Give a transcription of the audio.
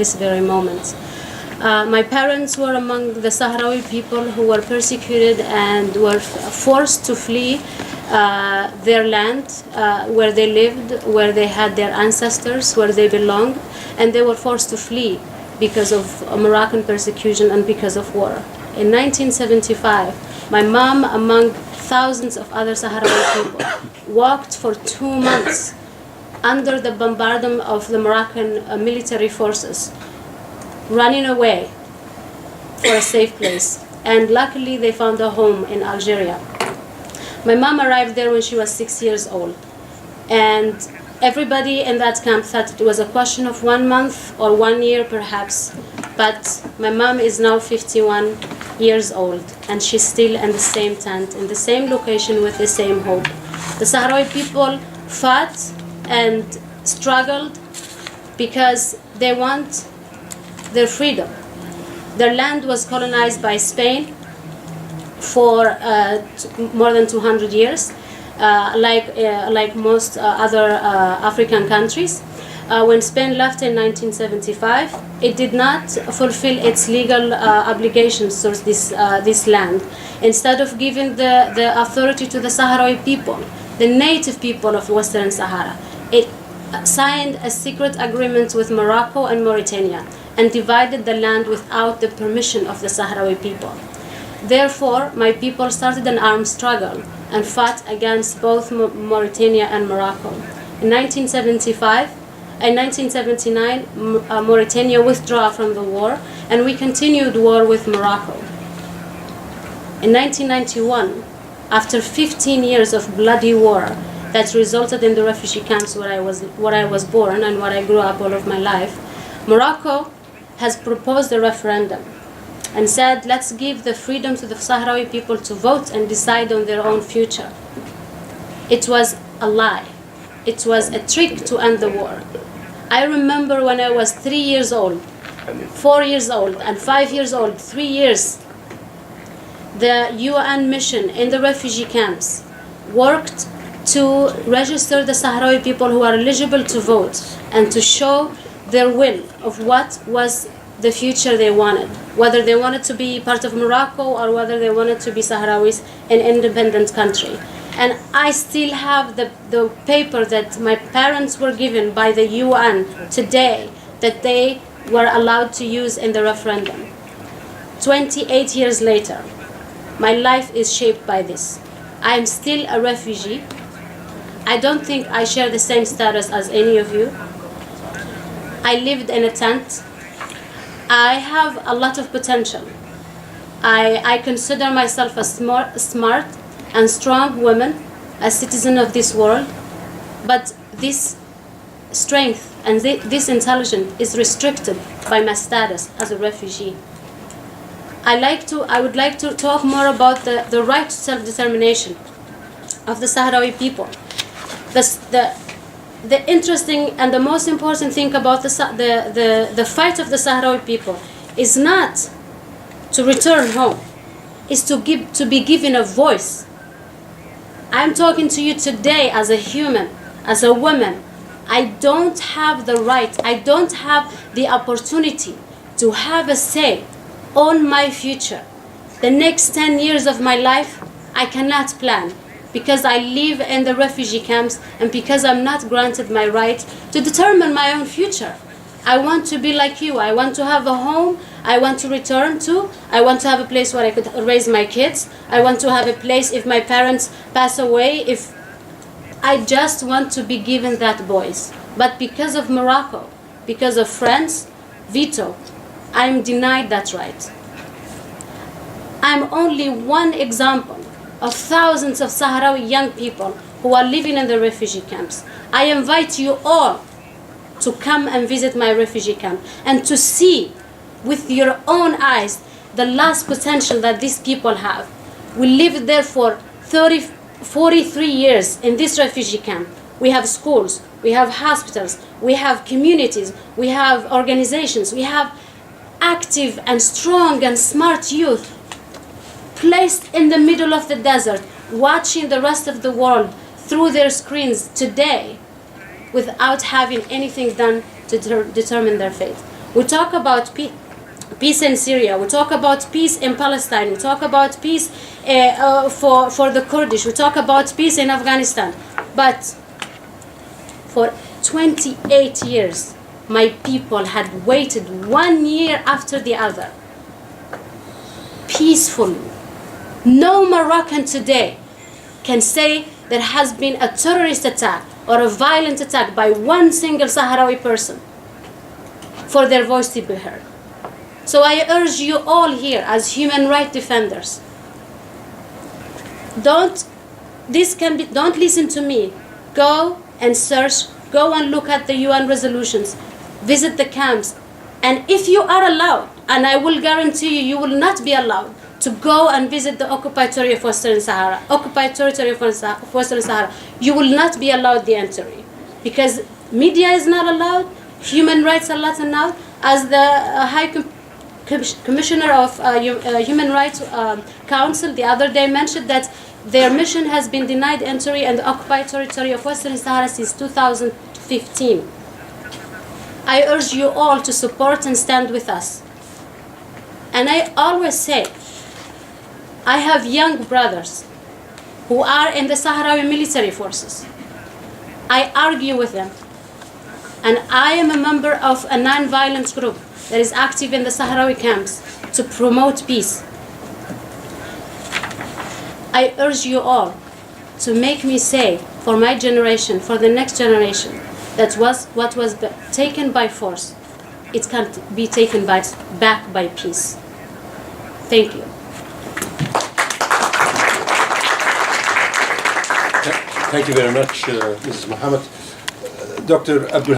this very moment. My parents were among the Sahrawi people who were persecuted and were forced to flee their land, where they lived, where they had their ancestors, where they belonged, and they were forced to flee because of Moroccan persecution and because of war. In 1975, my mom, among thousands of other Sahrawi people, walked for 2 months under the bombardment of the Moroccan military forces, running away for a safe place. And luckily they found a home in Algeria. My mom arrived there when she was 6 years old. And everybody in that camp thought it was a question of 1 month or 1 year perhaps. But my mom is now 51 years old and she's still in the same tent, in the same location with the same hope. The Sahrawi people fought and struggled because they want their freedom. Their land was colonized by Spain for more than 200 years, like most other African countries. When Spain left in 1975, it did not fulfill its legal obligations towards this land. Instead of giving the authority to the Sahrawi people, the native people of Western Sahara, it signed a secret agreement with Morocco and Mauritania and divided the land without the permission of the Sahrawi people. Therefore, my people started an armed struggle and fought against both Mauritania and Morocco. In 1979, Mauritania withdrew from the war, and we continued war with Morocco. In 1991, after 15 years of bloody war that resulted in the refugee camps where I was born and where I grew up all of my life, Morocco has proposed a referendum and said, let's give the freedom to the Sahrawi people to vote and decide on their own future. It was a lie. It was a trick to end the war. I remember when I was 3 years old, 4 years old, and 5 years old, 3 years, the UN mission in the refugee camps worked to register the Sahrawi people who are eligible to vote and to show their will of what was the future they wanted, whether they wanted to be part of Morocco or whether they wanted to be Sahrawis in an independent country. And I still have the paper that my parents were given by the UN today that they were allowed to use in the referendum. 28 years later, my life is shaped by this. I am still a refugee. I don't think I share the same status as any of you. I lived in a tent. I have a lot of potential. I consider myself a smart and strong woman, a citizen of this world, but this strength and this intelligence is restricted by my status as a refugee. I would like to talk more about the right to self-determination of the Sahrawi people. The interesting and the most important thing about the fight of the Sahrawi people is not to return home, is to be given a voice. I'm talking to you today as a human, as a woman. I don't have the right, I don't have the opportunity to have a say on my future. The next 10 years of my life, I cannot plan because I live in the refugee camps and because I'm not granted my right to determine my own future. I want to be like you. I want to have a home I want to return to. I want to have a place where I could raise my kids. I want to have a place if my parents pass away. If I just want to be given that voice. But because of Morocco, because of France, veto, I'm denied that right. I'm only one example of thousands of Sahrawi young people who are living in the refugee camps. I invite you all to come and visit my refugee camp and to see with your own eyes the lost potential that these people have. We lived there for 43 years in this refugee camp. We have schools, we have hospitals, we have communities, we have organizations, we have active and strong and smart youth placed in the middle of the desert, watching the rest of the world through their screens today without having anything done to determine their fate. We talk about peace in Syria. We talk about peace in Palestine. We talk about peace for the Kurdish. We talk about peace in Afghanistan. But for 28 years, my people had waited 1 year after the other, peacefully. No Moroccan today can say there has been a terrorist attack or a violent attack by one single Sahrawi person for their voice to be heard. So I urge you all here as human rights defenders, don't listen to me. Go and search, go and look at the UN resolutions, visit the camps, and if you are allowed, and I will guarantee you, you will not be allowed to go and visit the occupied territory of Western Sahara, Western Sahara, you will not be allowed the entry, because media is not allowed, human rights are not allowed. As the High Commissioner of Human Rights Council the other day mentioned that their mission has been denied entry in the occupied territory of Western Sahara since 2015. I urge you all to support and stand with us. And I always say, I have young brothers who are in the Sahrawi military forces. I argue with them. And I am a member of a non-violent group that is active in the Sahrawi camps to promote peace. I urge you all to make me say for my generation, for the next generation, that what was taken by force, it can't be taken back by peace. Thank you. Thank you very much, Mrs. Mohammed. Dr. Abdul